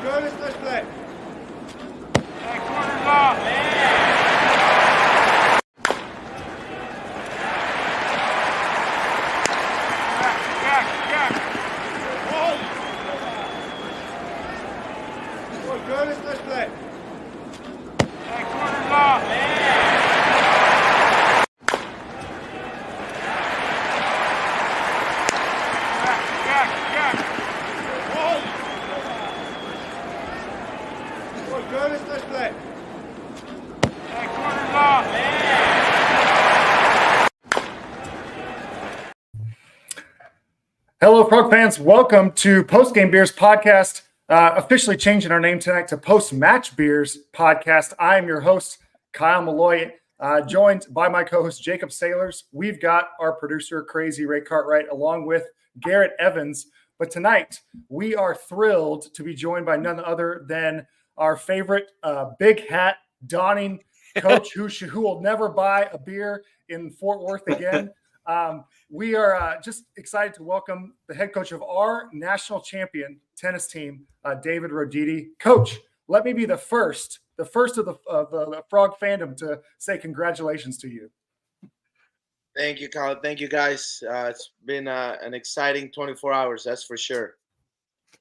let's play. Corner's off. Let's play. Corner's off. Let's play. Corner's off. Hello, Frog fans. Welcome to Postgame Beers podcast. Officially changing our name tonight to Post-Match Beers podcast. I am your host, Kyle Malloy, joined by my co-host, Jacob Sailors. We've got our producer, Crazy Ray Cartwright, along with Garrett Evans. But tonight, we are thrilled to be joined by none other than our favorite big hat donning coach who will never buy a beer in Fort Worth again. We are just excited to welcome the head coach of our national champion tennis team, David Roditi. Coach, let me be the first of the Frog fandom to say congratulations to you. Thank you, Colin. Thank you, guys. It's been an exciting 24 hours, that's for sure.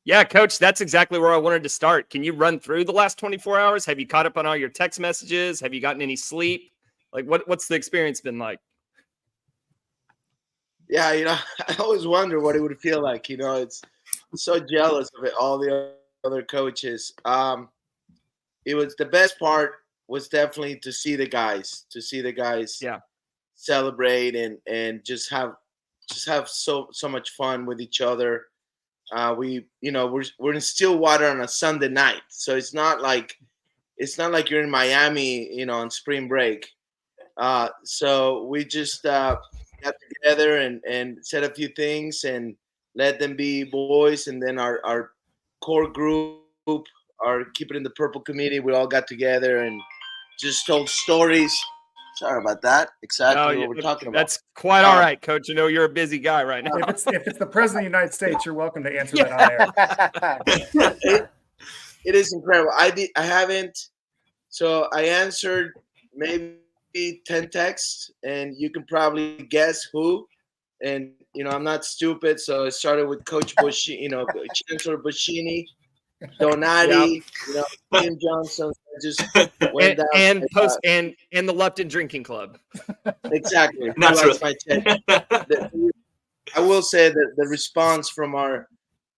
Yeah, Coach, that's exactly where I wanted to start. Can you run through the last 24 hours? Have you caught up on all your text messages? Have you gotten any sleep? Like, what's the experience been like? Yeah, I always wonder what it would feel like. It's so jealous of it, all the other coaches. It was the best part was definitely to see the guys, Yeah, celebrate and just have so much fun with each other. We're in Stillwater on a Sunday night, so it's not like you're in Miami, on spring break. So we just got together and said a few things and let them be boys, and then our core group, our Keep It in the Purple committee, we all got together and just told stories. Sorry about that. Exactly what we're talking about. That's quite all right, Coach. You're a busy guy right now. If it's the President of the United States, you're welcome to answer that on air. It is incredible. I haven't. So I answered maybe 10 texts, and you can probably guess who. And I'm not stupid, so it started with Coach Bushini, Chancellor Bushini, Donati, Tim Johnson. Just went down and the Lupton Drinking Club. Exactly. Naturally. I will say that the response from our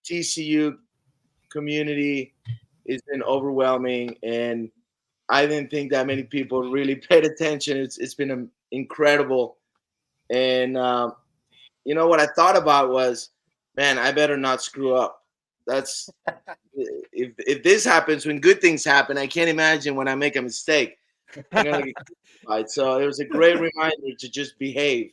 TCU community has been overwhelming, and I didn't think that many people really paid attention. It's been incredible. And what I thought about was, man, I better not screw up. That's if this happens when good things happen, I can't imagine when I make a mistake. I'm gonna get crucified. So it was a great reminder to just behave.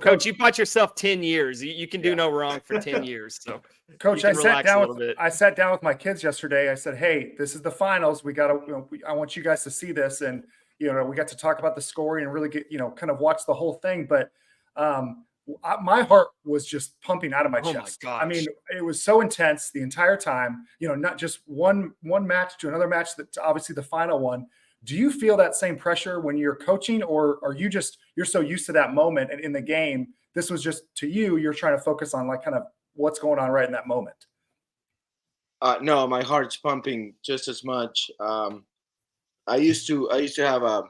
Coach, you bought yourself 10 years. You can do no wrong for 10 years. So, Coach, I sat down with my kids yesterday. I said, "Hey, this is the finals. We got to. I want you guys to see this." And we got to talk about the scoring and really get kind of watch the whole thing. But my heart was just pumping out of my chest. My gosh. I mean, it was so intense the entire time. Not just one match to another match. That obviously the final one. Do you feel that same pressure when you're coaching, or are you're so used to that moment and in the game? This was just to you. You're trying to focus on like kind of what's going on right in that moment. No, my heart's pumping just as much. I used to have a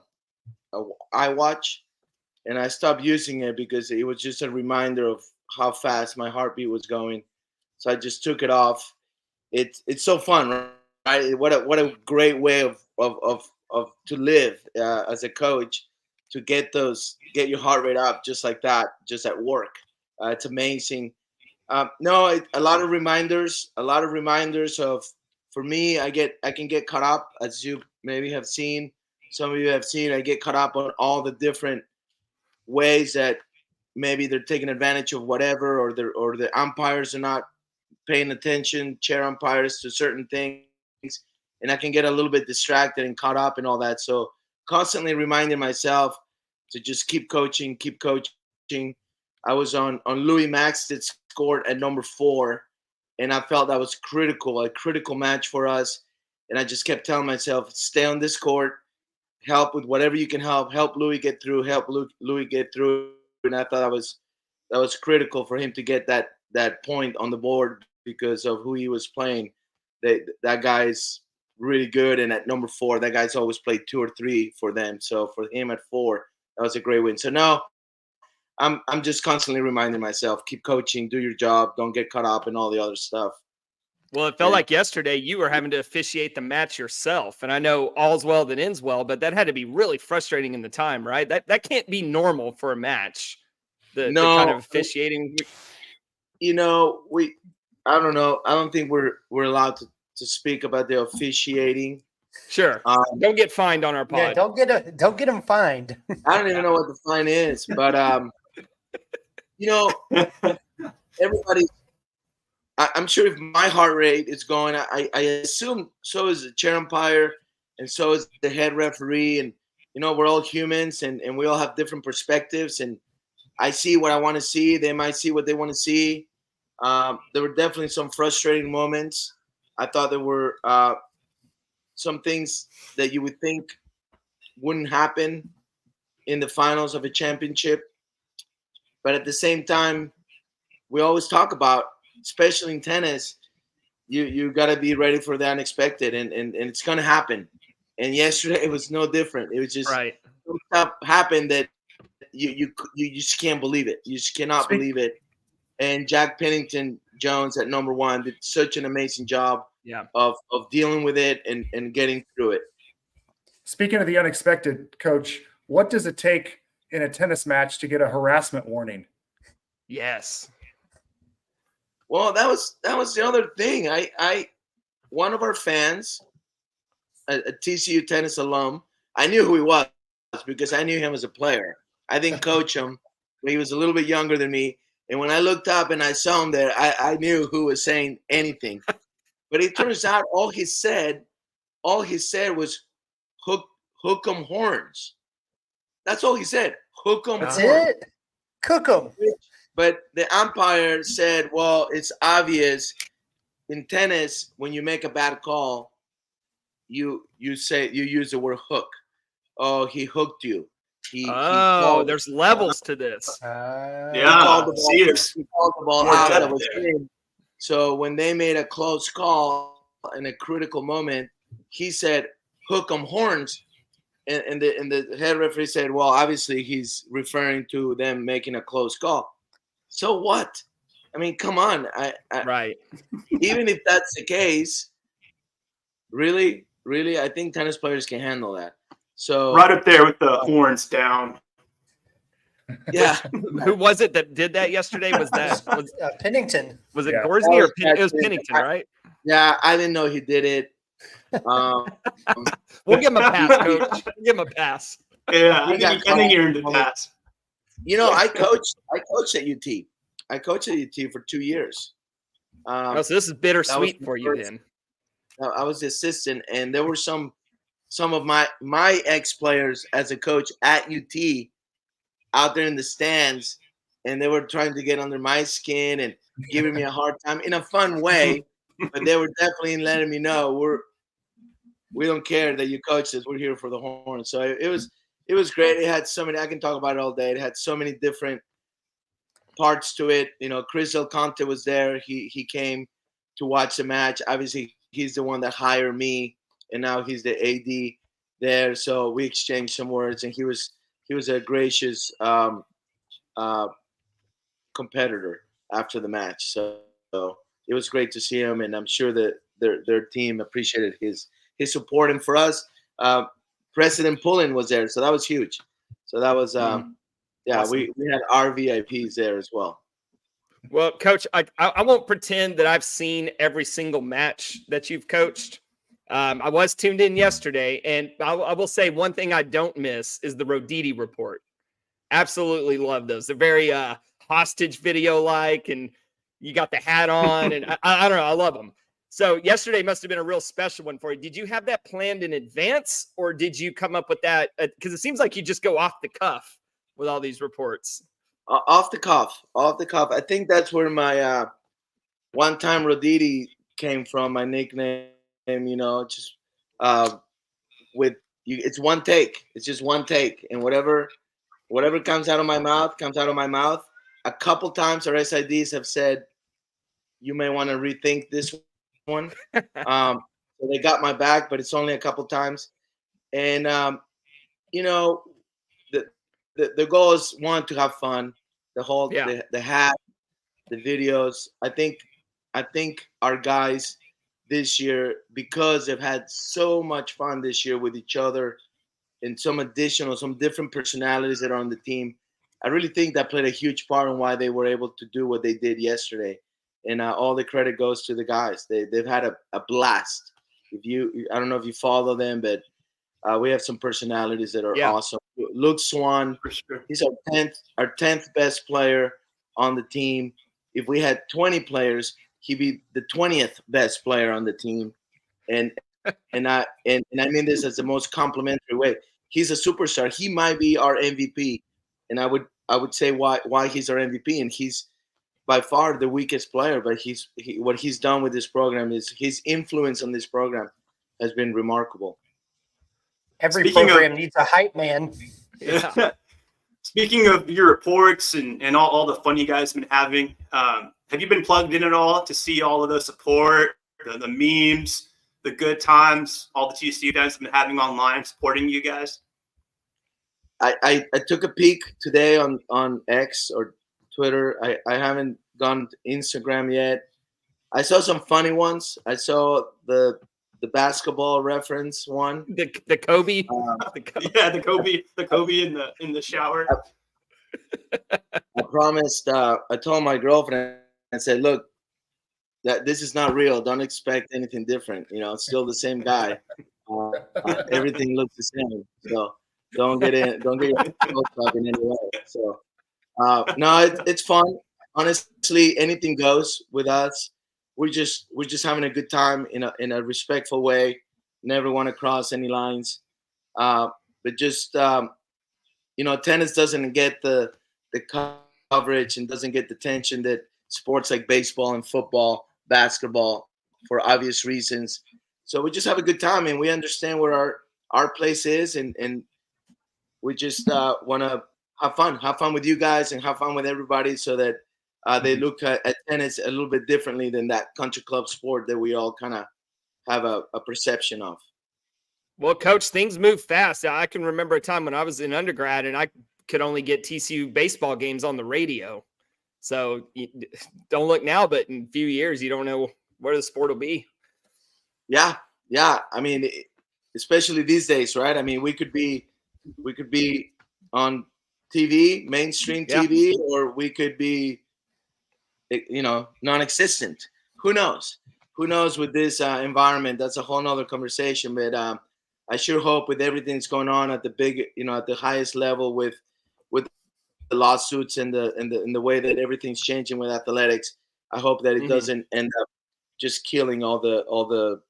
iWatch, and I stopped using it because it was just a reminder of how fast my heartbeat was going. So I just took it off. It's so fun, right? What a great way of to live as a coach, to get your heart rate up just like that, just at work. It's amazing. A lot of reminders of, for me, I can get caught up, as you maybe have seen. Some of you have seen, I get caught up on all the different ways that maybe they're taking advantage of whatever, or the umpires are not paying attention, chair umpires, to certain things. And I can get a little bit distracted and caught up in all that. So constantly reminding myself to just keep coaching. I was on Louis Max that scored at number 4, and I felt that was a critical match for us. And I just kept telling myself, stay on this court, help with whatever you can help Louis get through, help Louis get through. And I thought that was critical for him to get that point on the board because of who he was playing. That guy's really good, and at number 4, that guy's always played 2 or 3 for them. So for him at 4, that was a great win. So now I'm just constantly reminding myself, keep coaching, do your job, don't get caught up in all the other stuff. Well, it felt like yesterday you were having to officiate the match yourself. And I know all's well that ends well, but that had to be really frustrating in the time, right? That can't be normal for a match. The kind of officiating. I don't know. I don't think we're allowed to speak about the officiating. Sure. Don't get fined on our pod. Yeah, don't get them fined. I don't even know what the fine is, but everybody. I'm sure if my heart rate is going, I assume so is the chair umpire, and so is the head referee, and we're all humans, and we all have different perspectives, and I see what I want to see. They might see what they want to see. There were definitely some frustrating moments. I thought there were some things that you would think wouldn't happen in the finals of a championship. But at the same time, we always talk about, especially in tennis, you got to be ready for the unexpected, and it's going to happen. And yesterday it was no different. It was just some stuff happened that you just can't believe it. You just cannot believe it. And Jack Pennington Jones at number 1 did such an amazing job of dealing with it and getting through it. Speaking of the unexpected, Coach, what does it take in a tennis match to get a harassment warning? Yes. Well, that was the other thing. One of our fans, a TCU tennis alum, I knew who he was because I knew him as a player. I didn't coach him. He was a little bit younger than me. And when I looked up and I saw him there, I knew who was saying anything. But it turns out all he said was hook 'em horns. That's all he said. Hook 'em horns. That's it. Cook 'em. But the umpire said, well, it's obvious in tennis, when you make a bad call, you use the word hook. Oh, he hooked you. There's levels to this. He called the ball out of his game. So when they made a close call in a critical moment, he said, hook 'em horns. And the head referee said, well, obviously he's referring to them making a close call. So what? I mean, come on. Right. Even if that's the case, really, I think tennis players can handle that. So right up there with the horns down. Yeah. Who was it that did that yesterday? Was Pennington? Was it Gorsney or it was Pennington, right? Yeah, I didn't know he did it. We'll give him a pass, Coach. Give him a pass. Yeah, I think he earned a pass. I coached at UT. I coached at UT for 2 years. So this is bittersweet for you then. I was the assistant, and there were some of my ex-players as a coach at UT out there in the stands, and they were trying to get under my skin and giving me a hard time in a fun way, but they were definitely letting me know we don't care that you coach us. We're here for the horn. So it was great. It had so many. I can talk about it all day. It had so many different parts to it. Chris Del Conte was there. He came to watch the match. Obviously, he's the one that hired me, and now he's the AD there. So we exchanged some words, and he was a gracious competitor after the match. So it was great to see him, and I'm sure that their team appreciated his support. And for us, President Pullen was there, so that was huge. So that was awesome. We had our VIPs there as well. Well, Coach, I won't pretend that I've seen every single match that you've coached. I was tuned in yesterday, and I will say one thing I don't miss is the Roditi report. Absolutely love those. They're very hostage video-like, and you got the hat on, and I don't know. I love them. So yesterday must have been a real special one for you. Did you have that planned in advance, or did you come up with that? Because it seems like you just go off the cuff with all these reports. Off the cuff. I think that's where my one time Roditi came from my nickname, just with you. It's one take. It's just one take, and whatever comes out of my mouth comes out of my mouth. A couple times our SIDs have said, you may want to rethink this one. So they got my back, but it's only a couple times. And the goal is, one, to have fun. The whole the hat, the videos. I think our guys this year, because they've had so much fun this year with each other and some different personalities that are on the team, I really think that played a huge part in why they were able to do what they did yesterday. And all the credit goes to the guys. They've had a blast. I don't know if you follow them, but we have some personalities that are awesome. Luke Swan, For sure. he's our 10th best player on the team. If we had 20 players, he'd be the 20th best player on the team. And I mean this as the most complimentary way. He's a superstar. He might be our MVP, and I would say why he's our MVP. And he's by far the weakest player, but what he's done with this program is his influence on this program has been remarkable. Every Speaking program of- needs a hype man. Yeah. Speaking of your reports and all the fun you guys have been having, have you been plugged in at all to see all of the support, the memes, the good times, all the TCU guys have been having online supporting you guys? I took a peek today on X or Twitter. I haven't gone to Instagram yet. I saw some funny ones. I saw the basketball reference one. The Kobe. Yeah, the Kobe in the shower. I promised. I told my girlfriend. I said, "Look, that this is not real. Don't expect anything different. It's still the same guy. Everything looks the same. So don't get your hopes up in any way." So no, it's fun. Honestly, anything goes with us. We're just having a good time in a respectful way. Never want to cross any lines. But just tennis doesn't get the coverage and doesn't get the attention that sports like baseball and football, basketball, for obvious reasons. So we just have a good time, and we understand where our place is, and we just want to have fun with you guys and have fun with everybody, so that they look at tennis a little bit differently than that country club sport that we all kind of have a perception of. Well, Coach, things move fast. I can remember a time when I was in undergrad and I could only get TCU baseball games on the radio. So don't look now, but in a few years, you don't know where the sport will be. Yeah. I mean, especially these days, right? I mean, we could be on TV, mainstream TV, or we could be, non-existent. Who knows? Who knows with this environment? That's a whole nother conversation. But I sure hope with everything that's going on at the big, at the highest level with the lawsuits and the way that everything's changing with athletics, I hope that it doesn't end up just killing all the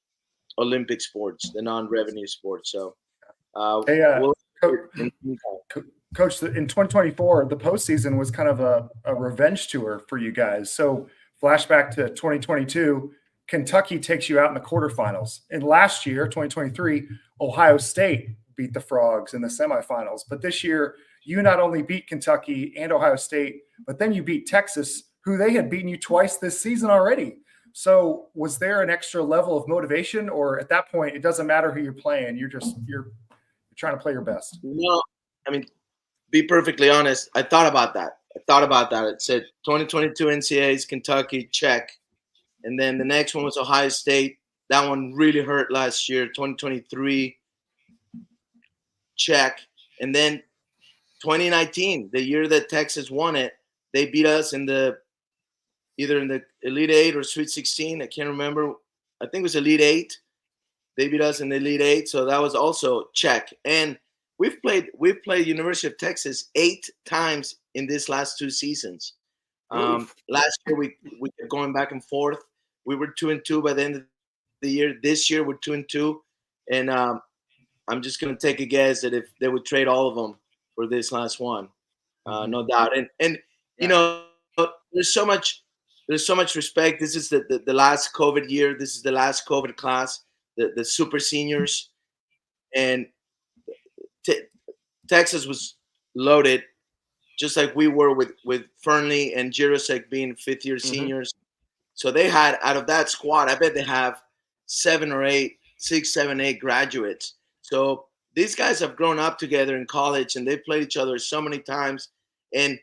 Olympic sports, the non-revenue sports. So, Coach, in 2024, the postseason was kind of a revenge tour for you guys. So flashback to 2022, Kentucky takes you out in the quarterfinals. And last year, 2023, Ohio State beat the Frogs in the semifinals. But this year, you not only beat Kentucky and Ohio State, but then you beat Texas, who they had beaten you twice this season already. So was there an extra level of motivation, or at that point, it doesn't matter who you're playing, you're trying to play your best? No, I mean, be perfectly honest, I thought about that. It said 2022 NCAAs, Kentucky, check. And then the next one was Ohio State. That one really hurt last year. 2023, check. And then 2019, the year that Texas won it, they beat us either in the Elite Eight or Sweet 16. I can't remember. I think it was Elite Eight. They beat us in the Elite Eight, so that was also check. And we've played University of Texas 8 times in these last 2 seasons. Last year we kept going back and forth. We were 2-2 by the end of the year. This year we're 2-2, and I'm just gonna take a guess that if they would trade all of them for this last one, no doubt. And there's so much there's so much respect. This is the last COVID year. This is the last COVID class, the super seniors. And Texas was loaded, just like we were with Fernley and Jirosek being fifth-year seniors. So they had, out of that squad, I bet they have 7 or 8, 6, 7, 8 graduates. So these guys have grown up together in college, and they've played each other so many times. And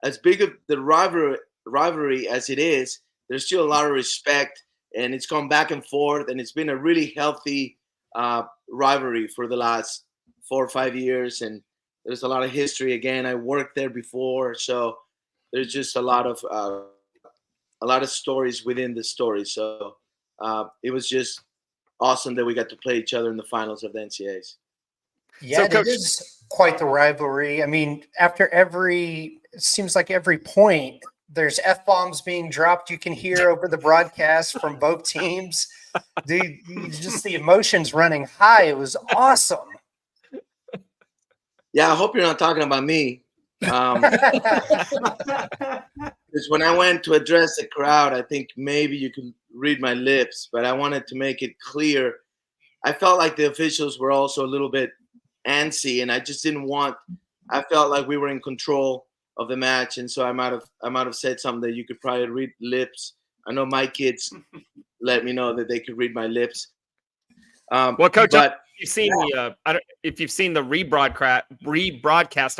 as big of the rivalry as it is, there's still a lot of respect, and it's gone back and forth, and it's been a really healthy rivalry for the last 4 or 5 years. And there's a lot of history. Again, I worked there before, so there's just a lot of stories within the story. So it was just awesome that we got to play each other in the finals of the NCAAs. Yeah, So, Coach- it is quite the rivalry. I mean, after it seems like every point, there's F-bombs being dropped. You can hear over the broadcast from both teams. Just the emotions running high. It was awesome. Yeah, I hope you're not talking about me. Because when I went to address the crowd, I think maybe you can read my lips, but I wanted to make it clear. I felt like the officials were also a little bit antsy, and I just didn't want. I felt like we were in control of the match, and so I might have said something that you could probably read lips. I know my kids let me know that they could read my lips. Well, Coach, but you've seen if you've seen the rebroadcast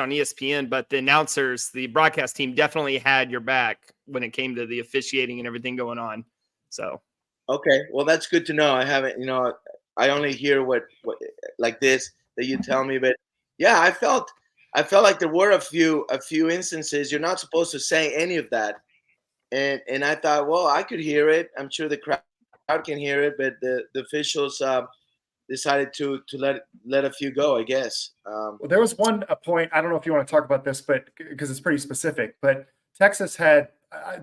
on ESPN, but the announcers, the broadcast team definitely had your back when it came to the officiating and everything going on. So, okay, well, that's good to know. I haven't, I only hear what like this that you tell me, but yeah, I felt like there were a few instances you're not supposed to say any of that, and I thought, well, I could hear it. I'm sure the crowd can hear it, but the officials decided to let a few go, I guess. Well, there was a point. I don't know if you want to talk about this, but because it's pretty specific. But Texas had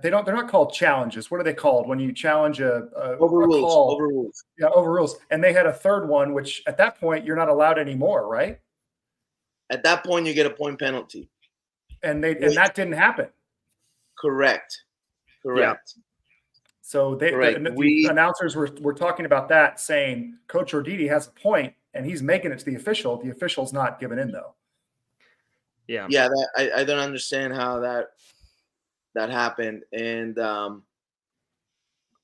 they're not called challenges. What are they called when you challenge a call? Overrules. Yeah, overrules. And they had a third one, which at that point you're not allowed anymore, right? At that point, you get a point penalty. And that didn't happen. Correct. Yeah. So the announcers were talking about that, saying Coach Roditi has a point, and he's making it to the official. The official's not giving in, though. Yeah. Yeah, I don't understand how that happened, and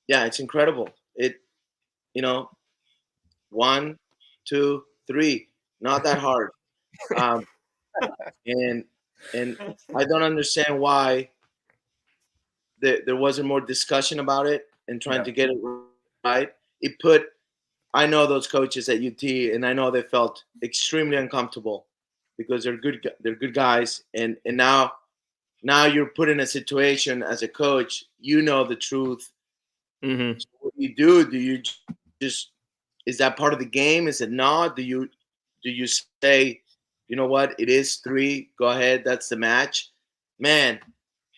yeah, it's incredible. 1, 2, 3, not that hard, and I don't understand why there wasn't more discussion about it and trying to get it right. I know those coaches at UT, and I know they felt extremely uncomfortable because they're good guys, and now you're put in a situation as a coach, the truth. Mm-hmm. So what do you just, is that part of the game? Is it not? Do you say, you know what, it is 3, go ahead, that's the match? Man,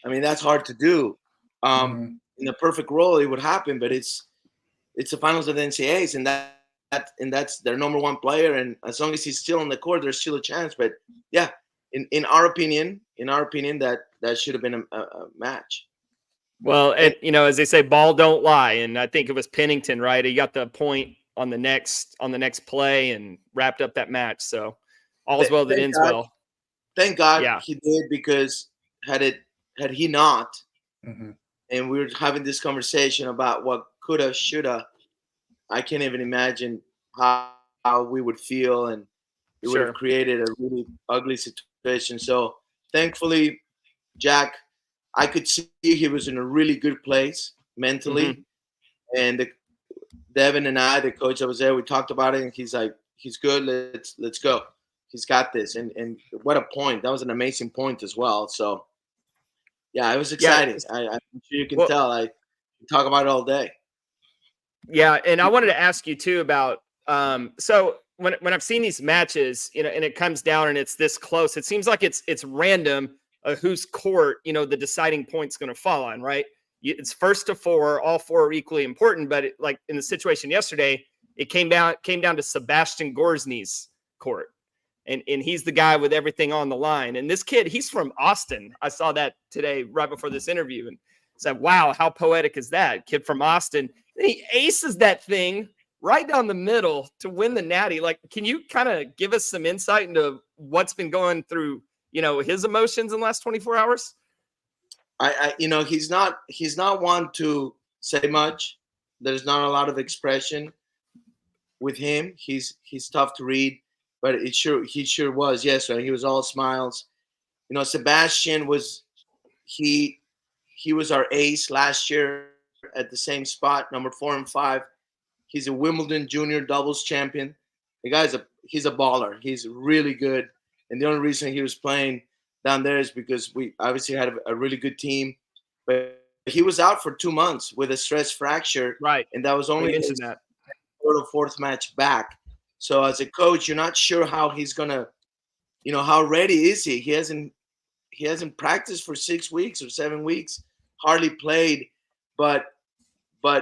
I mean, that's hard to do. In the perfect world, it would happen, but it's the finals of the NCAAs, and that's their number one player, and as long as he's still on the court, there's still a chance. But yeah, in our opinion, that should have been a match. Well, and as they say, ball don't lie, and I think it was Pennington, right? He got the point on the next play and wrapped up that match. So all's well that ends well. Thank God he did, because had he not, and we were having this conversation about what coulda, shoulda, I can't even imagine how we would feel, and it would have created a really ugly situation. So thankfully, Jack, I could see he was in a really good place mentally, and Devin and I, the coach that was there, we talked about it, and he's like, he's good. Let's go. He's got this, and what a point! That was an amazing point as well. So yeah, it was exciting. I'm sure you can tell. I talk about it all day. Yeah, and I wanted to ask you too about so when I've seen these matches, and it comes down and it's this close, it seems like it's random whose court the deciding point's going to fall on, right? It's 1st to 4, all 4 are equally important, but like in the situation yesterday, it came down to Sebastian Gorsny's court, and he's the guy with everything on the line. And this kid, he's from Austin. I saw that today right before this interview, and said, wow, how poetic is that? Kid from Austin. And he aces that thing right down the middle to win the Natty. Like, can you kind of give us some insight into what's been going through, his emotions in the last 24 hours? He's not one to say much. There's not a lot of expression with him. He's tough to read, but he sure was yesterday. He was all smiles. Sebastian was he was our ace last year at the same spot, number 4 and 5. He's a Wimbledon junior doubles champion. The guy's he's a baller. He's really good. And the only reason he was playing down there is because we obviously had a really good team. But he was out for 2 months with a stress fracture. Right. And that was only his that. third or fourth match back. So as a coach, you're not sure how he's gonna, how ready is he? He hasn't practiced for 6 weeks or 7 weeks, hardly played, but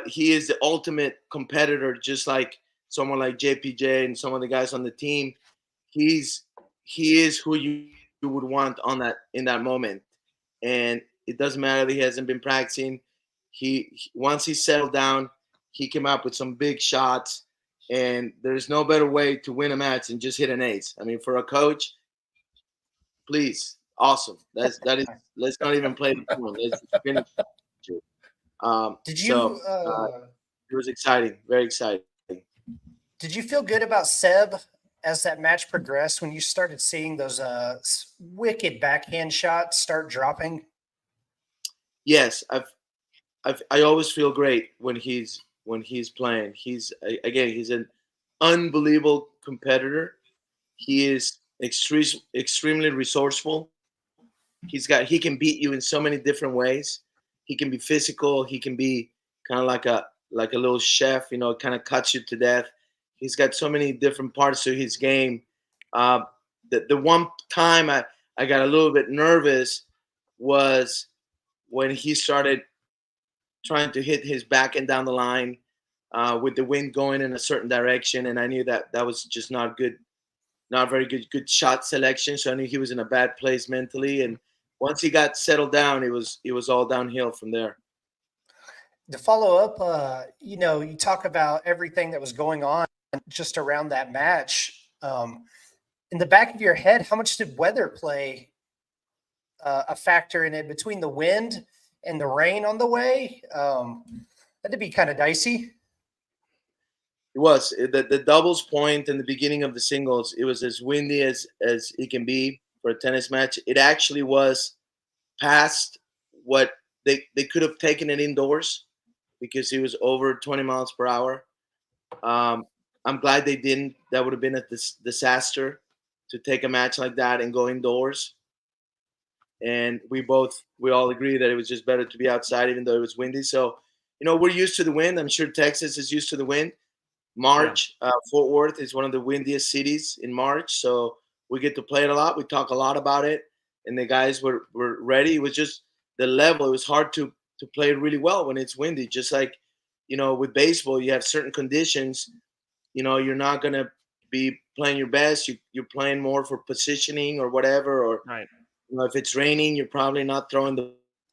he is the ultimate competitor, just like someone like JPJ and some of the guys on the team. He is who you would want in that moment. And it doesn't matter that he hasn't been practicing. Once he settled down, he came up with some big shots, and there's no better way to win a match than just hit an ace. I mean, for a coach, please, awesome. Let's not even play the point. Let's just finish. It was exciting, very exciting. Did you feel good about Seb as that match progressed when you started seeing those wicked backhand shots start dropping? Yes, I always feel great when he's playing. He's an unbelievable competitor. He is extremely resourceful. He can beat you in so many different ways. He can be physical. He can be kind of like a little chef, kind of cuts you to death. He's got so many different parts to his game. The one time I got a little bit nervous was when he started trying to hit his backhand down the line with the wind going in a certain direction, and I knew that was just not good, not very good shot selection. So I knew he was in a bad place mentally, and once he got settled down, it was all downhill from there. To follow up, you talk about everything that was going on just around that match. In the back of your head, how much did weather play a factor in it between the wind and the rain on the way? That'd be kind of dicey. It was the doubles point in the beginning of the singles. It was as windy as it can be for a tennis match. It actually was past what they could have taken it indoors because it was over 20 miles per hour. I'm glad they didn't. That would have been a disaster to take a match like that and go indoors. And we all agree that it was just better to be outside, even though it was windy. So, we're used to the wind. I'm sure Texas is used to the wind. March, Fort Worth is one of the windiest cities in March. So we get to play it a lot. We talk a lot about it. And the guys were ready. It was just the level. It was hard to play really well when it's windy. Just like, with baseball, you have certain conditions. You're not going to be playing your best. You're playing more for positioning or whatever. Or, right. If it's raining, you're probably not throwing the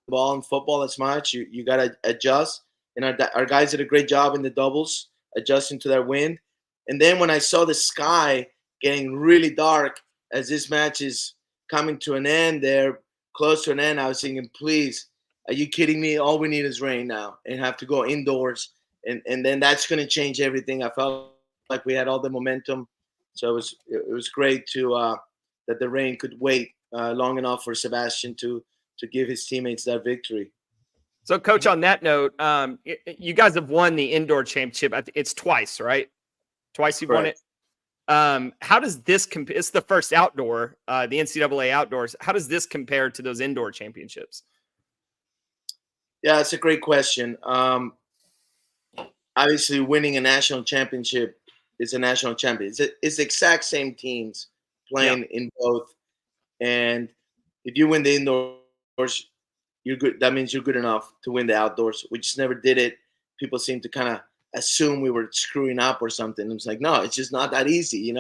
ball in football as much. You got to adjust. And our guys did a great job in the doubles, adjusting to that wind. And then when I saw the sky getting really dark as this match is coming to an end there, close to an end, I was thinking, please, are you kidding me? All we need is rain now and have to go indoors. And then that's going to change everything. I felt like we had all the momentum. So it was great that the rain could wait long enough for Sebastian to give his teammates that victory. So, Coach, on that note, you guys have won the indoor championship. It's twice, right? Twice you've won it. How does this compare? It's the first outdoor, the NCAA outdoors. How does this compare to those indoor championships? Yeah, it's a great question. Obviously, winning a national championship is a national champion. It's the exact same teams playing in both. And if you win the indoors, you're good. That means you're good enough to win the outdoors. We just never did it. People seem to kind of assume we were screwing up or something. It's like, no, it's just not that easy.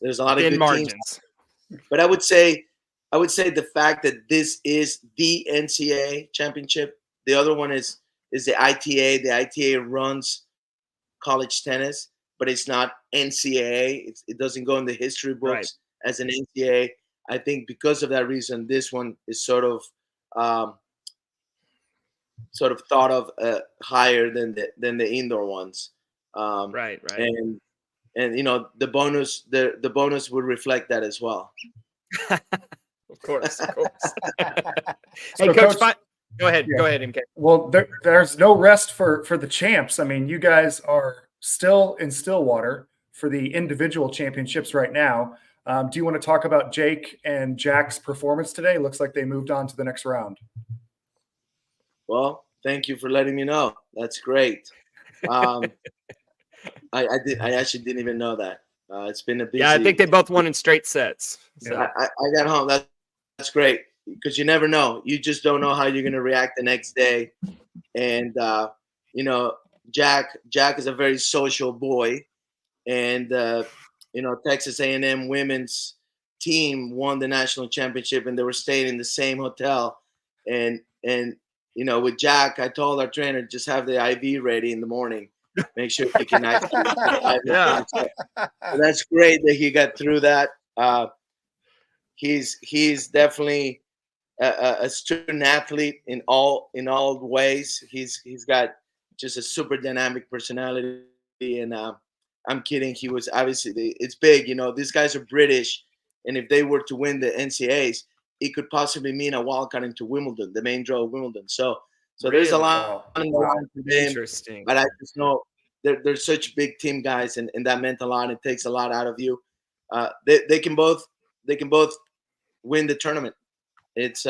There's a lot of good margins. Teams. But I would say the fact that this is the NCAA championship, The other one is the ITA. The ITA runs college tennis, but it's not NCAA. It doesn't go in the history books as an NCAA. I think because of that reason, this one is sort of thought of higher than the indoor ones. Right. And the bonus would reflect that as well. Of course. So, Hey, Coach, Coach, go ahead, MK. Well, there's no rest for the champs. I mean, you guys are still in Stillwater for the individual championships right now. Do you want to talk about Jake and Jack's performance today? Looks like they moved on to the next round. Well, thank you for letting me know. That's great. I actually didn't even know that. It's been a busy. Yeah, I think they both won in straight sets. So. I got home. That's great because you never know. You just don't know how you're going to react the next day. And Jack is a very social boy, and Texas A&M women's team won the national championship, and they were staying in the same hotel. And with Jack, I told our trainer, just have the IV ready in the morning. Make sure he can actually. Yeah. So that's great that he got through that. He's definitely a student athlete in all ways. He's got just a super dynamic personality, and I'm kidding. He was obviously, it's big. These guys are British, and if they were to win the NCAAs, it could possibly mean a wildcard into Wimbledon, the main draw of Wimbledon. So there's a lot on the line for them. Interesting. But I just know they're such big team guys, and that meant a lot. It takes a lot out of you. They can both win the tournament. It's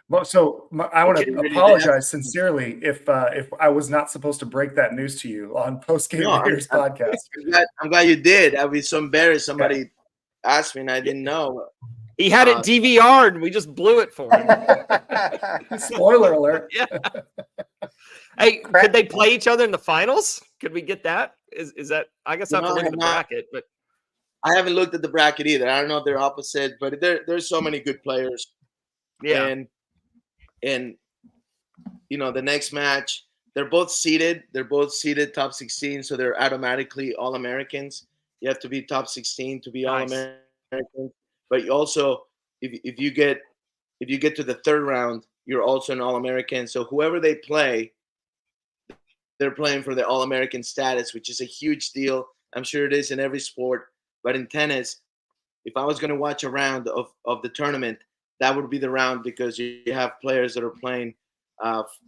Well, so I want to apologize sincerely if I was not supposed to break that news to you on Postgame Beers podcast. I'm glad you did. I'd be so embarrassed. Somebody asked me and I didn't know. He had it DVR'd and we just blew it for him. Spoiler alert. Yeah. Hey, could they play each other in the finals? Could we get that? Is that? I guess I have to look at the bracket, but I haven't looked at the bracket either. I don't know if they're opposite, but there's so many good players. Yeah. And the next match, they're both seeded top 16, so they're automatically All-Americans. You have to be top 16 to be All-American. But you also, if you get to the third round, you're also an All-American. So whoever they play, they're playing for the All-American status, which is a huge deal. I'm sure it is in every sport. But in tennis, if I was going to watch a round of the tournament, that would be the round because you have players that are playing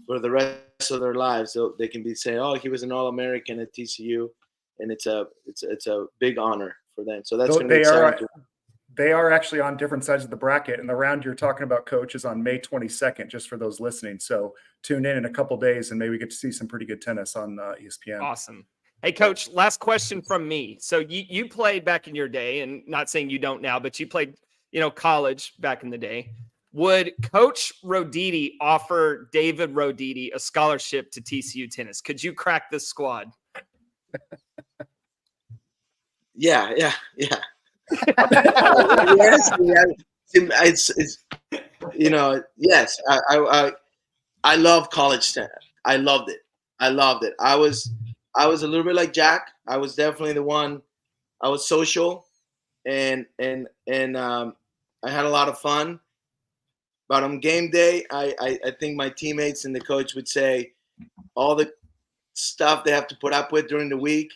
for the rest of their lives. So they can be saying, oh, he was an All-American at TCU. And it's a big honor for them. So that's going to be exciting. They are actually on different sides of the bracket, and the round you're talking about, Coach, is on May 22nd, just for those listening. So tune in a couple days, and maybe we get to see some pretty good tennis on ESPN. Awesome. Hey, Coach, last question from me. So you played back in your day, and not saying you don't now, but you played, college back in the day. Would Coach Roditi offer David Roditi a scholarship to TCU tennis? Could you crack this squad? Yeah. Yes, it's yes. I love college tennis. I loved it. I was a little bit like Jack. I was definitely the one. I was social, and I had a lot of fun. But on game day, I think my teammates and the coach would say all the stuff they have to put up with during the week,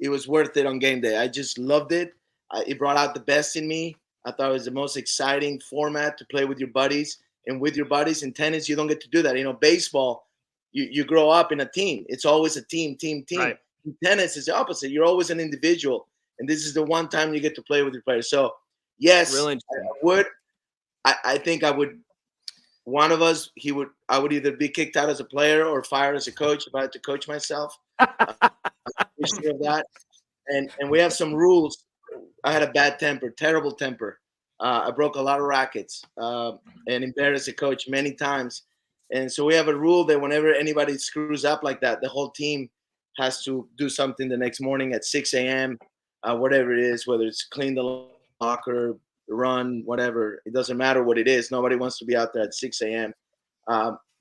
it was worth it on game day. I just loved it. It brought out the best in me. I thought it was the most exciting format to play with your buddies. And with your buddies in tennis, you don't get to do that. Baseball, you grow up in a team. It's always a team. Right. In tennis, it's the opposite. You're always an individual. And this is the one time you get to play with your players. So, yes, really I would. I think I would. One of us, I would either be kicked out as a player or fired as a coach if I had to coach myself. I'm sure of that. And we have some rules. I had a bad temper, terrible temper. I broke a lot of rackets and embarrassed the coach many times. And so we have a rule that whenever anybody screws up like that, the whole team has to do something the next morning at 6 a.m., whatever it is, whether it's clean the locker, run, whatever. It doesn't matter what it is. Nobody wants to be out there at 6 a.m.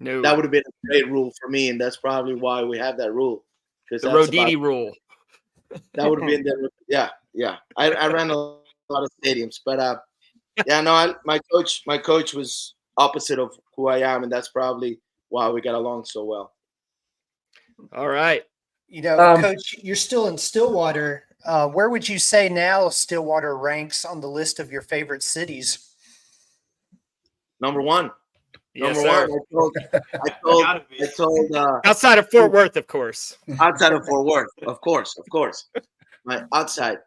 No, That would have been a great rule for me, and that's probably why we have that rule. Because the Roditi rule. that would have been yeah. I ran a lot of stadiums, but yeah, no, my coach was opposite of who I am, and that's probably why we got along so well. All right. Coach, you're still in Stillwater. Where would you say now Stillwater ranks on the list of your favorite cities? Number one. Yes, Number sir. one. I told Outside of Fort Worth, of course. outside of Fort Worth, of course. My outside.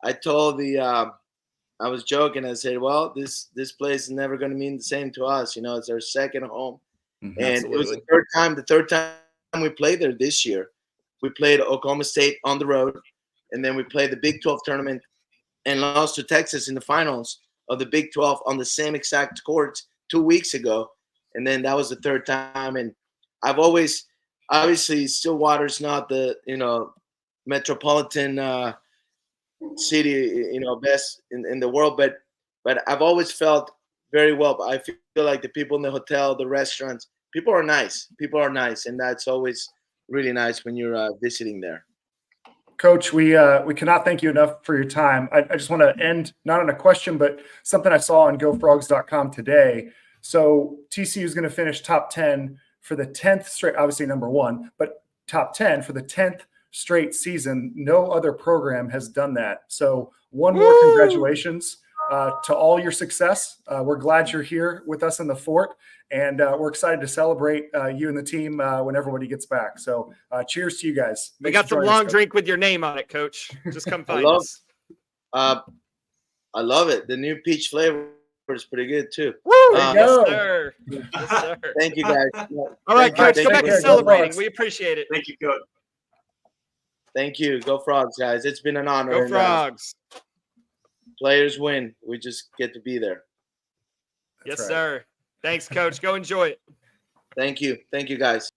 I told I was joking. I said, well, this place is never going to mean the same to us. It's our second home. Mhm. And Absolutely. it was the third time we played there this year. We played Oklahoma State on the road, and then we played the Big 12 tournament and lost to Texas in the finals of the Big 12 on the same exact courts 2 weeks ago. And then that was the third time. And I've always, obviously, Stillwater's not the, metropolitan city, best in the world, but I've always felt very well. I feel like the people in the hotel, the restaurants, people are nice, and that's always really nice when you're visiting there. Coach, we cannot thank you enough for your time. I just want to end not on a question, but something I saw on GoFrogs.com today. So TCU is going to finish top 10 for the 10th straight, obviously number one, but top 10 for the 10th straight season. No other program has done that. So one more congratulations to all your success. We're glad you're here with us in the fort, and we're excited to celebrate you and the team when everybody gets back. So cheers to you guys. We got some long drink with your name on it, Coach. Just come find us. I love it. The new peach flavor is pretty good too. Woo! There you Yes, go. sir. Yes, sir. Thank you, guys. All right, Coach, Thank go you. back to Go celebrating. Frogs. We appreciate it. Thank you, Coach. Thank you. Go Frogs, guys. It's been an honor. Go and, Frogs. Players win. We just get to be there. Yes, right. sir. Thanks, Coach. Go enjoy it. Thank you. Thank you, guys.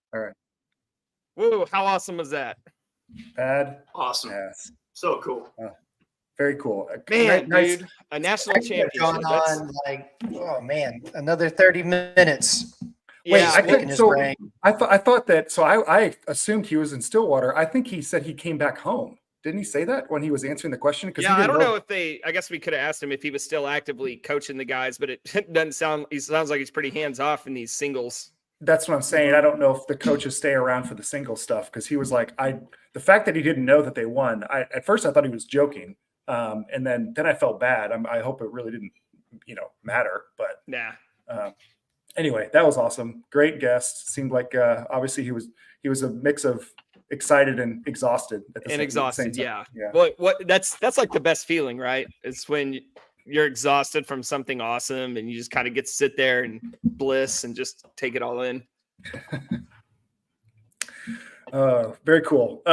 Woo! How awesome was that? Bad. Awesome. Yes. So cool. Very cool. Man, Nice. dude, a national I could have championship. gone on oh man, another 30 minutes. Yeah, I Picking think his so. brain. I thought that. So I assumed he was in Stillwater. I think he said he came back home. Didn't he say that when he was answering the question? Because I don't know if I guess we could have asked him if he was still actively coaching the guys, but it doesn't sound. He sounds like he's pretty hands off in these singles. That's what I'm saying. I don't know if the coaches stay around for the single stuff because he was like, the fact that he didn't know that they won. At first I thought he was joking, and then I felt bad. I hope it really didn't, matter. But Nah. Anyway, that was awesome. Great guest. Seemed like obviously he was a mix of excited and exhausted at the same time. Yeah. Well, that's like the best feeling, right? It's when you're exhausted from something awesome and you just kind of get to sit there and bliss and just take it all in. Very cool.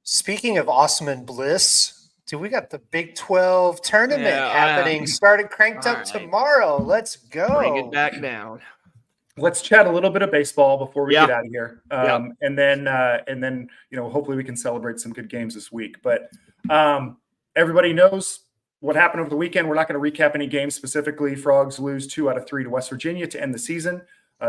Speaking of awesome and bliss, we got the Big 12 tournament happening. Cranked up tomorrow. Let's go. Bring it back down. Let's chat a little bit of baseball before we get out of here. Yeah. And then, hopefully we can celebrate some good games this week. But everybody knows what happened over the weekend. We're not going to recap any games specifically. Frogs lose 2 out of 3 to West Virginia to end the season.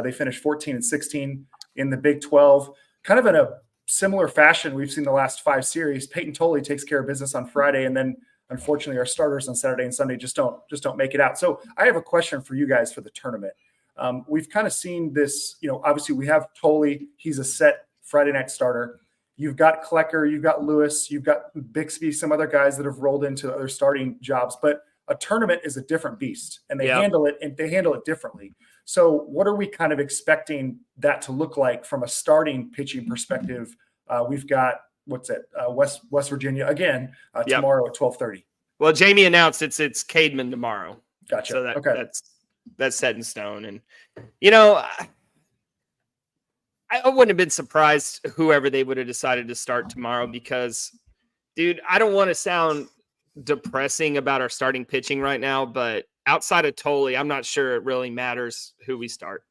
They finished 14-16 in the Big 12. Kind of in a similar fashion we've seen the last 5 series. Peyton Tolley takes care of business on Friday, and then unfortunately our starters on Saturday and Sunday just don't make it out. So I have a question for you guys for the tournament. We've kind of seen this, obviously we have Tolley. He's a set Friday night starter. You've got Klecker, you've got Lewis, you've got Bixby, some other guys that have rolled into other starting jobs, but a tournament is a different beast and they handle it differently. So what are we kind of expecting that to look like from a starting pitching perspective? We've got, West Virginia again, tomorrow at 12:30. Well, Jamie announced it's Cademan tomorrow. Gotcha. So that's set in stone. And, I wouldn't have been surprised whoever they would have decided to start tomorrow because, dude, I don't want to sound depressing about our starting pitching right now, but outside of Tolley, I'm not sure it really matters who we start.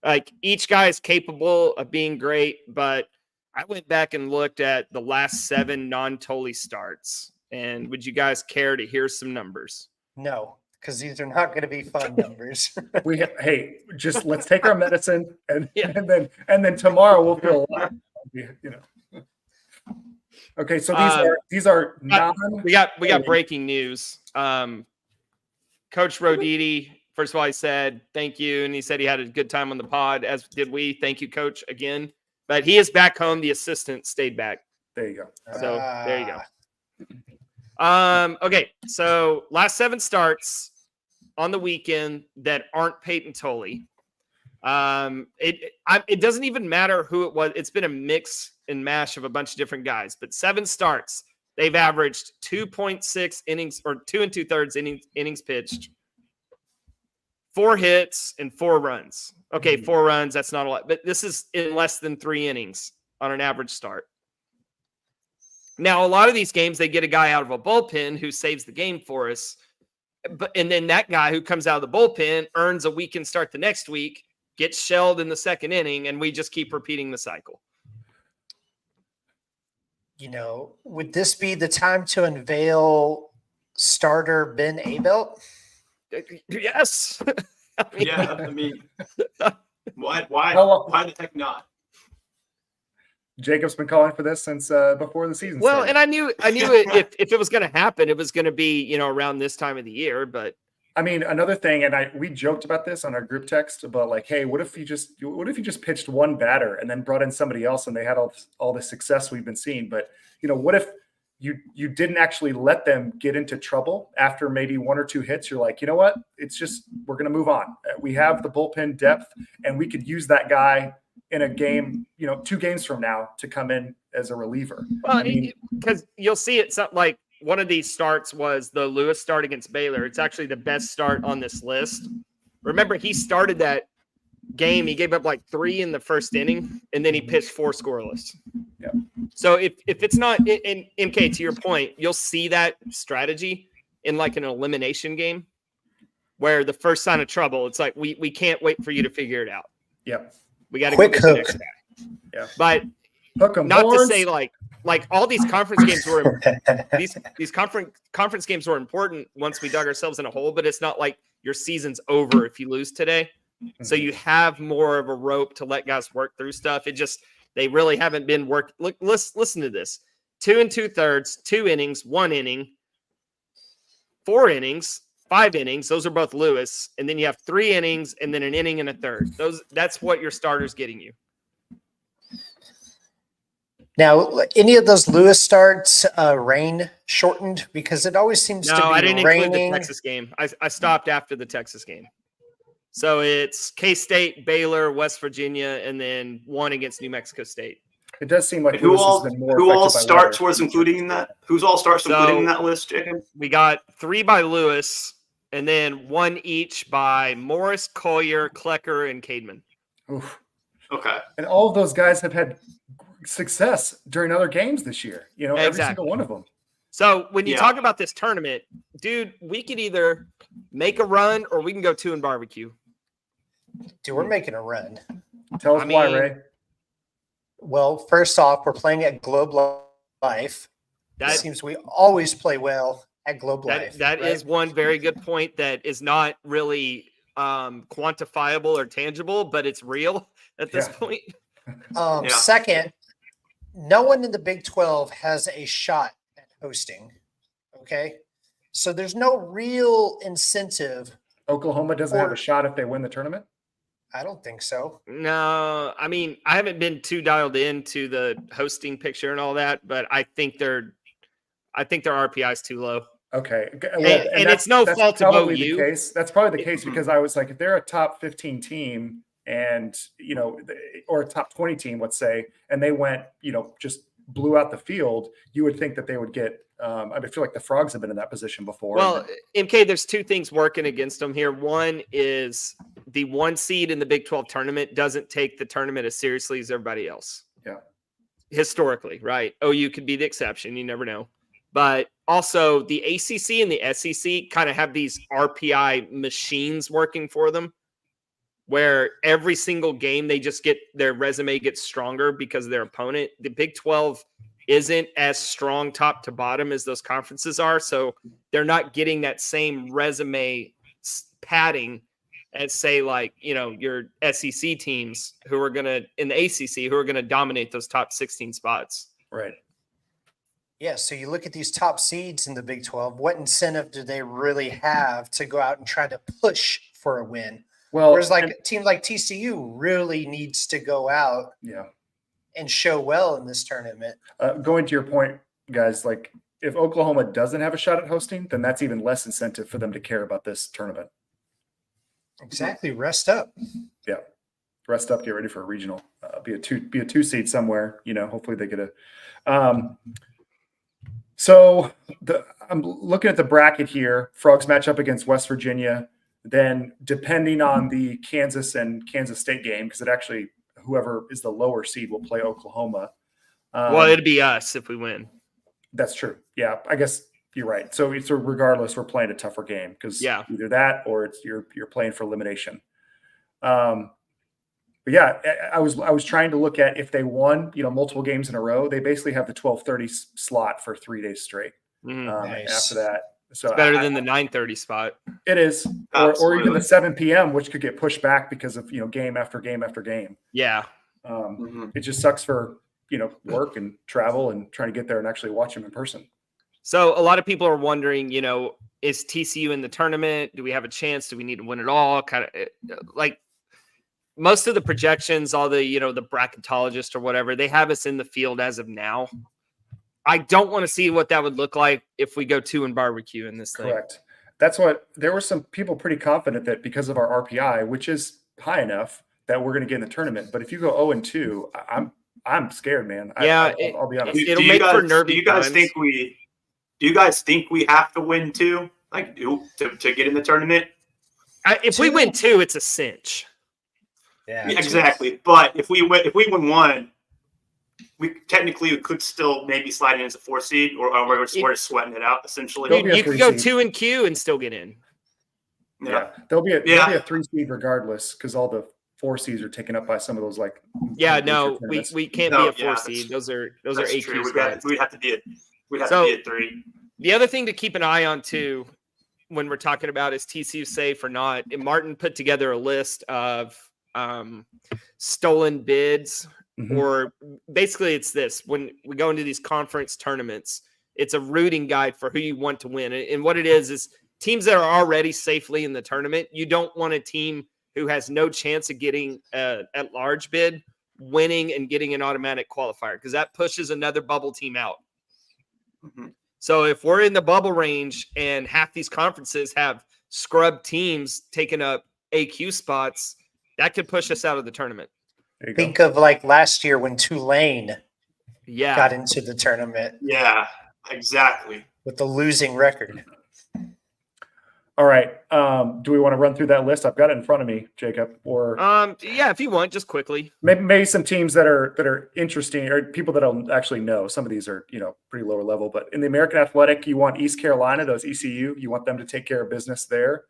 Like, each guy is capable of being great, but I went back and looked at the last 7 non-Tolley starts. And would you guys care to hear some numbers? No. because these are not going to be fun numbers. Hey, just let's take our medicine and Yeah. and then tomorrow we'll feel alive. Okay, so these are non. We got breaking news. Coach Roditi, first of all, he said thank you, and he said he had a good time on the pod, as did we. Thank you, Coach, again. But he is back home. The assistant stayed back. There you go. So there you go. Okay, so last 7 starts on the weekend that aren't Peyton Tolley. It doesn't even matter who it was. It's been a mix and mash of a bunch of different guys, but 7 starts. They've averaged 2.6 innings or 2 2/3 innings pitched, 4 hits and 4 runs. Okay, 4 runs, that's not a lot, but this is in less than 3 innings on an average start. Now, a lot of these games, they get a guy out of a bullpen who saves the game for us. And then that guy who comes out of the bullpen earns a weekend start the next week, gets shelled in the 2nd inning, and we just keep repeating the cycle. Would this be the time to unveil starter Ben Abelt? Yes. Why the heck not? Jacob's been calling for this since before the season started. And I knew it, if it was going to happen, it was going to be, around this time of the year. But I mean, another thing, and we joked about this on our group text about like, hey, what if you just pitched one batter and then brought in somebody else and they had all the success we've been seeing? But what if you didn't actually let them get into trouble after maybe 1 or 2 hits? You're like, you know what? It's just, we're going to move on. We have the bullpen depth, and we could use that guy in a game, 2 games from now to come in as a reliever. Well, because you'll see it. Like one of these starts was the Lewis start against Baylor. It's actually the best start on this list. Remember, he started that game. He gave up like 3 in the 1st inning, and then he pitched 4 scoreless. Yeah. So if it's not in MK, to your point, you'll see that strategy in like an elimination game where the first sign of trouble, it's like we can't wait for you to figure it out. Yep. We got to quick get hook. the next guy. Yeah. But Hook 'em not horns. to say like all these conference games were these conference games were important once we dug ourselves in a hole, but it's not like your season's over if you lose today. So you have more of a rope to let guys work through stuff. They really haven't been worked. Look, listen to this: 2 2/3, 2 innings, 1 inning, 4 innings, 5 innings. Those are both Lewis, and then you have 3 innings and then an inning and a third. That's what your starter's getting you. Now, any of those Lewis starts rain shortened? Because it always seems to be I didn't raining. include the Texas game. I stopped after the Texas game. So it's K-State, Baylor, West Virginia, and then 1 against New Mexico State. It does seem like Who Lewis all has been more who all affected by starts weather. was including in that? Who's all starts including in that list, Jacob? We got 3 by Lewis, and then 1 each by Morris, Collier, Klecker, and Cademan. Oof. Okay. And all of those guys have had success during other games this year. Every Exactly. single one of them. So when you talk about this tournament, dude, we could either make a run or we can go 2 and barbecue. Dude, we're making a run. Tell us why, Ray. Well, first off, we're playing at Globe Life. It seems we always play well at Globe Life. That is one very good point that is not really quantifiable or tangible, but it's real at this point. Second, no one in the Big 12 has a shot at hosting. Okay. So there's no real incentive. Oklahoma doesn't have a shot if they win the tournament? I don't think so. No, I mean, I haven't been too dialed into the hosting picture and all that, but I think their RPI is too low. Okay. Well, and it's no fault of OU. That's probably the case because I was like, if they're a top 15 team and, or a top 20 team, let's say, and they went, just blew out the field, you would think that they would get, I feel like the Frogs have been in that position before. Well, MK, there's 2 things working against them here. One is the 1 seed in the Big 12 tournament doesn't take the tournament as seriously as everybody else. Yeah. Historically, right? OU could be the exception. You never know. But also the ACC and the SEC kind of have these RPI machines working for them where every single game they just get their resume gets stronger because of their opponent. The Big 12 isn't as strong top to bottom as those conferences are. So they're not getting that same resume padding as, say, like, your SEC teams who are going to, in the ACC, who are going to dominate those top 16 spots. Right. Yeah, so you look at these top seeds in the Big 12, what incentive do they really have to go out and try to push for a win? Well, Whereas like a team like TCU really needs to go out and show well in this tournament. Going to your point, guys, like if Oklahoma doesn't have a shot at hosting, then that's even less incentive for them to care about this tournament. Exactly. Rest up. Yeah. Rest up, get ready for a regional. Be a two seed somewhere, hopefully they get a So I'm looking at the bracket here. Frogs match up against West Virginia. Then, depending on the Kansas and Kansas State game, because it actually, whoever is the lower seed will play Oklahoma. Well, it'd be us if we win. That's true. Yeah, I guess you're right. So regardless, we're playing a tougher game because either that or it's you're playing for elimination. But yeah, I was trying to look at if they won, multiple games in a row, they basically have the 12:30 slot for 3 days straight. Nice. After that, so it's better than the 9:30 spot. It is, or even the 7 p.m., which could get pushed back because of game after game after game. Yeah, it just sucks for work and travel and trying to get there and actually watch them in person. So a lot of people are wondering, is TCU in the tournament? Do we have a chance? Do we need to win it all? Kind of like. Most of the projections, all the, the bracketologists or whatever, they have us in the field as of now. I don't want to see what that would look like if we go 2 and barbecue in this thing. Correct. That's what there were some people pretty confident that because of our RPI, which is high enough, that we're going to get in the tournament. But if you go 0-2, I'm scared, man. I'll be honest. It'll make for nervy. Do you guys think we have to win 2, to get in the tournament? If we win 2, it's a cinch. Yeah, exactly. But if we win 1, we technically could still maybe slide in as a 4 seed, or we're just sweating it out essentially. You could go 2 and Q and still get in. Yeah, there'll be a 3 seed regardless because all the 4 seeds are taken up by some of those we can't be a 4 seed. Those are AQ. We'd have to be at 3. The other thing to keep an eye on too, when we're talking about is TCU safe or not. And Martin put together a list of stolen bids, or basically it's this: when we go into these conference tournaments, it's a rooting guide for who you want to win. And what it is teams that are already safely in the tournament. You don't want a team who has no chance of getting at large bid winning and getting an automatic qualifier, because that pushes another bubble team out. So if we're in the bubble range and half these conferences have scrub teams taking up AQ spots, that could push us out of the tournament. Think of like last year when Tulane got into the tournament. Yeah, exactly. With the losing record. All right. Do we want to run through that list? I've got it in front of me, Jacob. Or if you want, just quickly. Maybe some teams that are interesting, or people that I'll actually know. Some of these are pretty lower level. But in the American Athletic, you want East Carolina, those ECU. You want them to take care of business there.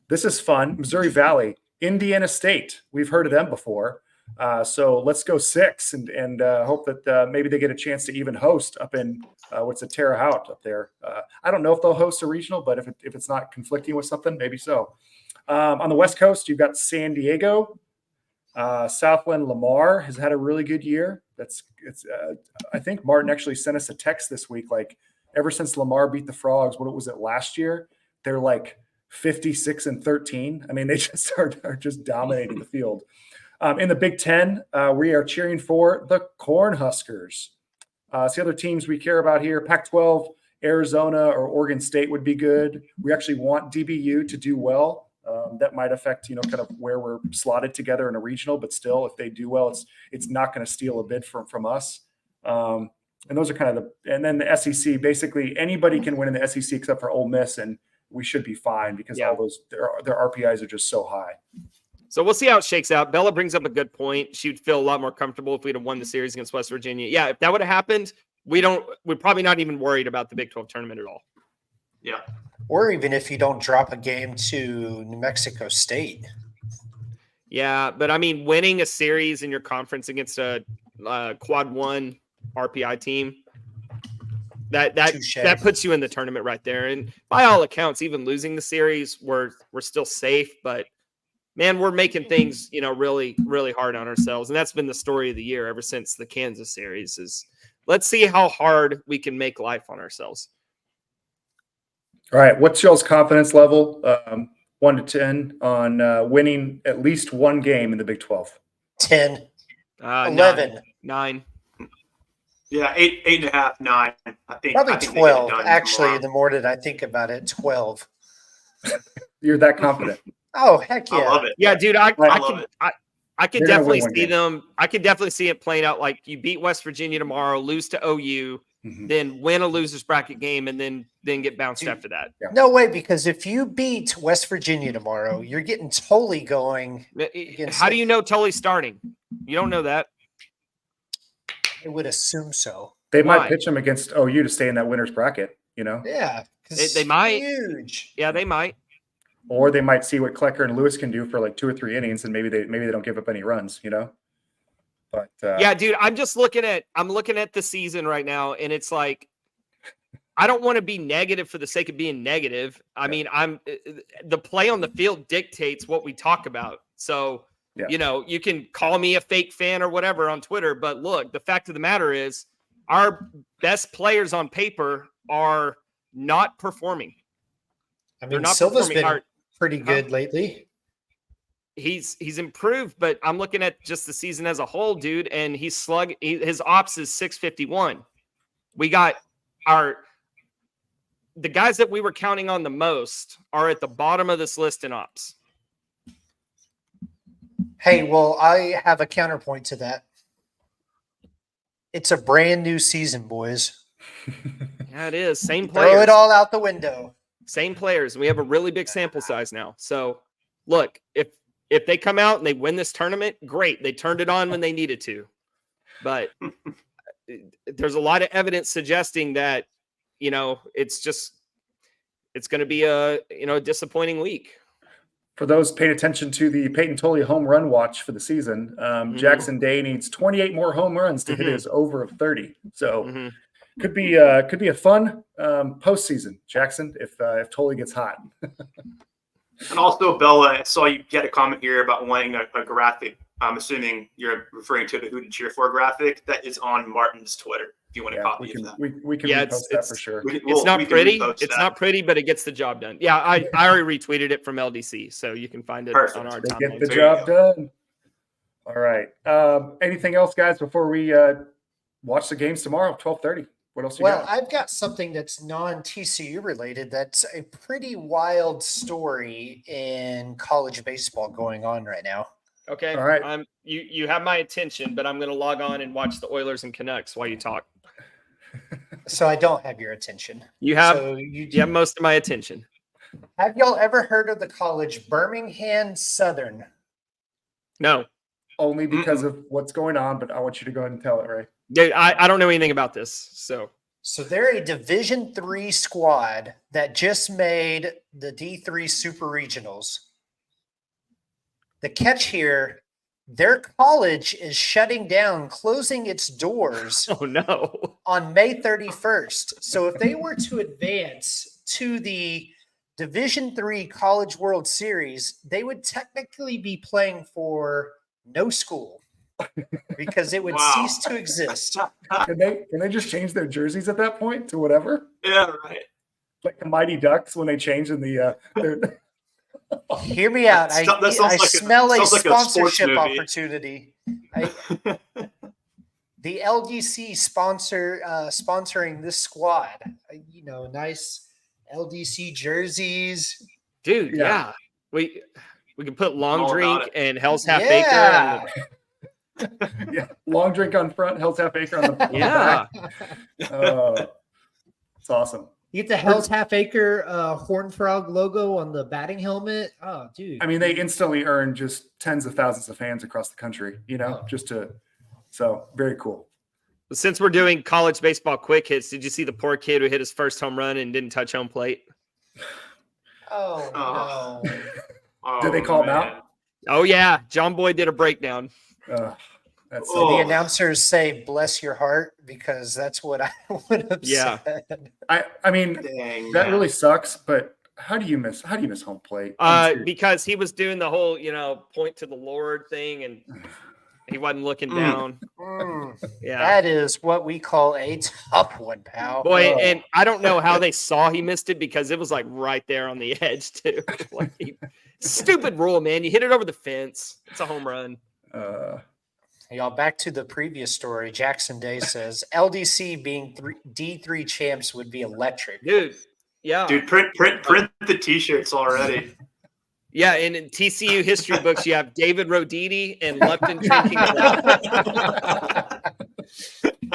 This is fun. Missouri Valley. Indiana State, we've heard of them before. So let's go 6 and hope that maybe they get a chance to even host up in Terre Haute up there. I don't know if they'll host a regional, but if it's not conflicting with something, maybe so. On the West Coast, you've got San Diego. Southland Lamar has had a really good year. I think Martin actually sent us a text this week, like ever since Lamar beat the Frogs, what was it last year? They're like 56-13. I mean, they just are just dominating the field. In the Big Ten, we are cheering for the Cornhuskers. It's the other teams we care about here. Pac-12, Arizona or Oregon State would be good. We actually want DBU to do well. That might affect, kind of where we're slotted together in a regional, but still, if they do well, it's not going to steal a bid from us. And those are kind of and then the SEC. Basically, anybody can win in the SEC except for Ole Miss, and we should be fine because all those their RPIs are just so high. So we'll see how it shakes out. Bella brings up a good point. She'd feel a lot more comfortable if we'd have won the series against West Virginia. Yeah, if that would have happened, we're probably not even worried about the Big 12 tournament at all. Yeah. Or even if you don't drop a game to New Mexico State. Yeah, but I mean, winning a series in your conference against a quad 1 RPI team, that Touché. puts you in the tournament right there. And by all accounts, even losing the series, we're still safe. But man, we're making things, really, really hard on ourselves. And that's been the story of the year ever since the Kansas series is let's see how hard we can make life on ourselves. All right. What's y'all's confidence level, 1 to 10, on winning at least one game in the Big 12? 10, 11, 11. 9. Yeah, 8.5, 9. I think Probably they get it 12. done Actually, tomorrow. the more that I think about it, 12. You're that confident. Oh, heck yeah. I love it. Yeah, dude, I love it. could They're gonna definitely win one see game. them. I could definitely see it playing out like you beat West Virginia tomorrow, lose to OU, then win a losers bracket game, and then get bounced Dude, after that. Yeah. No way, because if you beat West Virginia tomorrow, you're getting Tully going. How do you know Tully's starting? You don't know that. I would assume so. They Why? might pitch them against OU to stay in that winner's bracket, Yeah. 'Cause They might. Huge. Yeah, they might. or they might see what Klecker and Lewis can do for like 2 or 3 innings, and maybe they don't give up any runs, But Yeah, dude, I'm looking at the season right now, and it's like I don't want to be negative for the sake of being negative. I mean, the play on the field dictates what we talk about. So, you can call me a fake fan or whatever on Twitter, but look, the fact of the matter is our best players on paper are not performing. I They're mean, not Silva's performing. been pretty good lately. He's improved, but I'm looking at just the season as a whole, dude, and his ops is 651. We got the guys that we were counting on the most are at the bottom of this list in ops. Hey, well, I have a counterpoint to that. It's a brand new season, boys. Yeah, it is. Same players. Throw it all out the window. Same players. We have a really big sample size now. So, look, if they come out and they win this tournament, great. They turned it on when they needed to. But there's a lot of evidence suggesting that, it's going to be a disappointing week. for those paying attention to the Peyton Tully home run watch for the season, Jackson Day needs 28 more home runs to hit his over of 30. So could be a fun postseason, Jackson, if Tully gets hot. And also, Bella, I saw you had a comment here about wanting a graphic. I'm assuming you're referring to the Who to Cheer For graphic that is on Martin's Twitter. If you want to copy of that. We can repost that for sure. It's not pretty. It's not pretty, but it gets the job done. Yeah, I already retweeted it from LDC, so you can find it on our They timeline. get the job done. All right. Anything else, guys, before we watch the games tomorrow, 12:30? What else you Well, got? I've got something that's non-TCU related. That's a pretty wild story in college baseball going on right now. Okay. All right. You have my attention, but I'm going to log on and watch the Oilers and Canucks while you talk. So I don't have your attention. You have So you have most of my attention. Have y'all ever heard of the college Birmingham Southern? No. Only because of what's going on, but I want you to go ahead and tell it, Ray. Dude, I don't know anything about this. So they're a Division III squad that just made the D3 Super Regionals. The catch here, their college is shutting down, closing its doors Oh no. on May 31st. So if they were to advance to the Division III College World Series, they would technically be playing for no school because it would Wow. cease to exist. Can they just change their jerseys at that point to whatever? Yeah, right. Like the Mighty Ducks when they change in the their Hear me out. That sounds I like smell a sounds like a sports sponsorship movie. opportunity. The LDC sponsoring this squad. Nice LDC jerseys. Dude, Yeah. yeah. We can put Long All about Drink and Hell's Half Yeah. Acre. yeah, long drink on front, Hell's Half Acre on the Yeah. back. It's awesome. You get the Hell's Half Acre Horned Frog logo on the batting helmet. Oh, dude. I mean, they instantly earn just tens of thousands of fans across the country, so very cool. Since we're doing college baseball quick hits, did you see the poor kid who hit his first home run and didn't touch home plate? Oh, Oh. no. Did they call him man. out? Oh yeah, John Boy did a breakdown. That's So the Oh. announcers say "bless your heart" because that's what I would have Yeah. said. I mean, Dang, that man. really sucks. But how do you miss home plate? I'm serious. Because he was doing the whole, point to the Lord thing, and he wasn't looking down. Yeah. That is what we call a tough one, pal. Boy, Oh. and I don't know how they saw he missed it because it was like right there on the edge too. Stupid rule, man. You hit it over the fence. It's a home run. Y'all, back to the previous story. Jackson Day says LDC being D3 champs would be electric. Dude. Yeah. Dude, print the t-shirts already. Yeah, and in TCU history books, you have David Roditi and Lupton Drinking Club.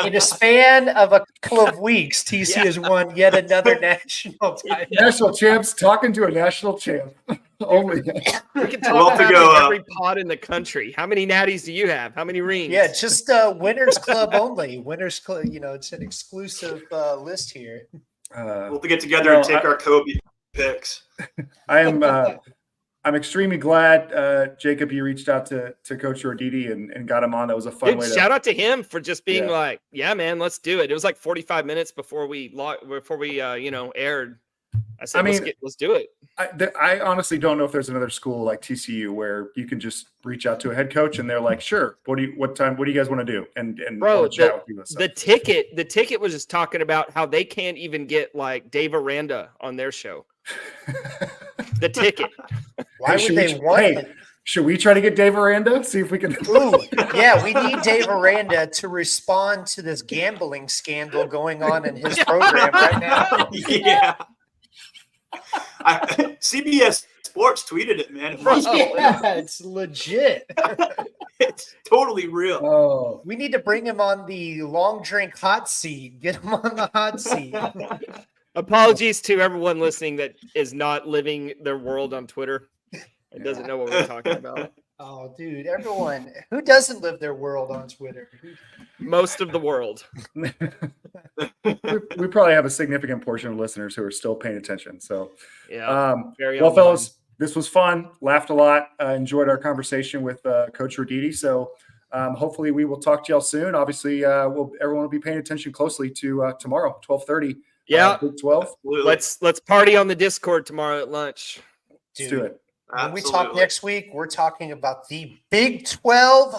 In a span of a couple of weeks, TC has won yet another national title. National champs talking to a national champ. Only. We can Well, talk to about go, every pod in the country. How many natties do you have? How many rings? Yeah, just Winners Club only. Winners Club, it's an exclusive list here. We'll have to get together and take our Kobe picks. I'm extremely glad, Jacob, you reached out to Coach Roditi and got him on. That was a fun Dude, way to shout out to him for just being Yeah. like, yeah, man, let's do it. It was like 45 minutes before we aired. I said, let's do it. I honestly don't know if there's another school like TCU where you can just reach out to a head coach and they're like, sure, what do you guys want to do? And Bro, wanna chat with you and stuff. the ticket was just talking about how they can't even get like Dave Aranda on their show. The ticket. Why Hey, would they want it? Should we try to get Dave Aranda? See if we can. Ooh, yeah, we need Dave Aranda to respond to this gambling scandal going on in his program right now. Yeah. CBS Sports tweeted it, man. Yeah, it's legit. It's totally real. Oh, We need to bring him on the long drink hot seat. Get him on the hot seat. Apologies to everyone listening that is not living their world on Twitter. It doesn't know what we're talking about. Oh, dude, everyone who doesn't live their world on Twitter. Most of the world. we probably have a significant portion of listeners who are still paying attention. So, Yeah. Very well, online. fellas, this was fun. Laughed a lot. Enjoyed our conversation with Coach Roditi. So, hopefully, we will talk to y'all soon. Obviously, everyone will be paying attention closely to tomorrow, 12:30. Yeah. Big 12. Absolutely. Let's party on the Discord tomorrow at lunch. Let's do it. When we talk Absolutely. next week, we're talking about the Big 12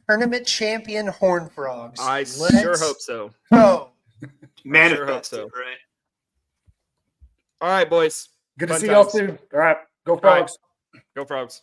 tournament champion Horned Frogs. I Let's sure hope so. go. Manifest Sure it, hope so. right? All right, boys. Good to Fun see y'all times. soon. All right. Go All right. Frogs. Go Frogs.